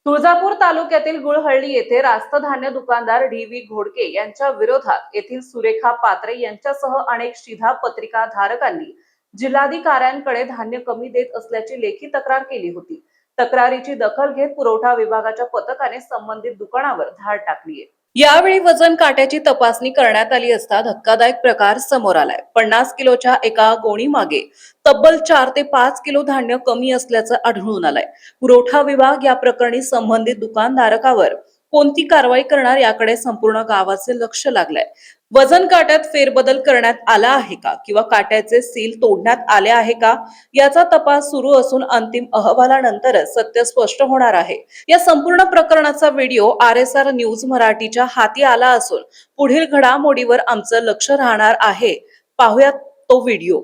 तुळजापूर तालुक्यातील गुळहळ्ळी येथे रास्त धान्य दुकानदार डी.व्ही. घोडके यांच्या विरोधात येथील सुरेखा पात्रे यांच्यासह अनेक शिधापत्रिका धारकांनी जिल्हाधिकाऱ्यांकडे धान्य कमी देत असल्याची लेखी तक्रार केली होती। तक्रारीची दखल घेत पुरवठा विभागाच्या पथकाने संबंधित दुकानावर धाड टाकली आहे। यावेळी वजन काट्याची तपासणी करण्यात आली असता धक्कादायक प्रकार समोर आलाय। 50 किलोच्या एका गोणी मागे तब्बल 4 ते 5 किलो धान्य कमी असल्याचं आढळून आलंय। पुरवठा विभाग या प्रकरणी संबंधित दुकानधारकावर कोणती कारवाई करणार याकडे संपूर्ण गावाचे लक्ष लागलंय। वजन काट्यात फेरबदल करण्यात आला आहे का किंवा काट्याचे सील तोडण्यात आले आहे का याचा तपास सुरू असून अंतिम अहवालानंतरच सत्य स्पष्ट होणार आहे। या संपूर्ण प्रकरणाचा व्हिडिओ RSR न्यूज मराठीच्या हाती आला असून पुढील घडामोडीवर आमचं लक्ष राहणार आहे। पाहूयात तो व्हिडिओ।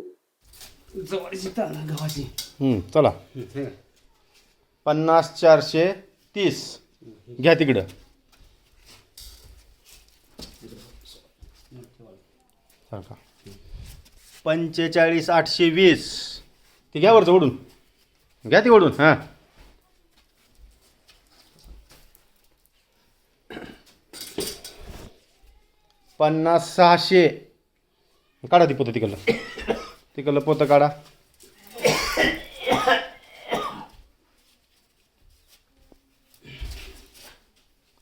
चला 50-430 घ्या तिकडं। सारखा 45-820 ते घ्या वरचं ओढून, घ्या ती ओढून। हां 50-600 काढा ती पोतं तिकडलं पोतं काढा।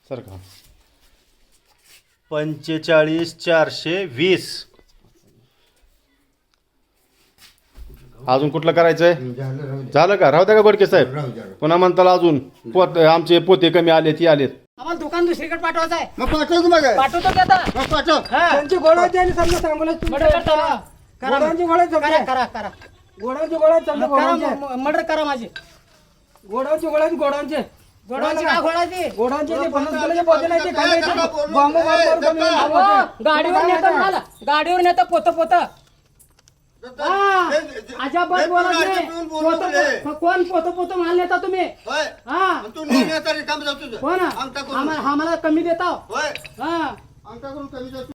सारखा 45-420 अजून कुठलं करायचंय? झालं का? राहू द्या का गोडके साहेब? पुन्हा म्हणताला अजून आमचे पोते कमी आले ती आलेत। आम्हाला दुकान दुसरीकडे पाठवायचं आहे। मग पाठवतो मग पाठवतो की आता? मग पाठव। त्यांची गोळ्याची आणि समजा सांगोल्याची गोळ्यांची गोळ्या जमल्या. करा करा गोळ्यांची गोळ्या समजा गोळ्यांचे मर्डर करा माझे गोळ्यांची गोळ्यांचे गोडाची काय गोळाची गोळ्यांचे ते 50 किलोचे पोते नाही ते खाली येते. बांबू मार कमी होईल पोते. गाडीवर नेतो मला गाडीवर नेतो पोत अजाबात बोलत नाही। कोण पोत माल नेता तुम्ही? हा तू नेण्याचा रिकाम जातो कोण आम्हाला कमी देता? होय हा आमच्याकडून कमी जातो।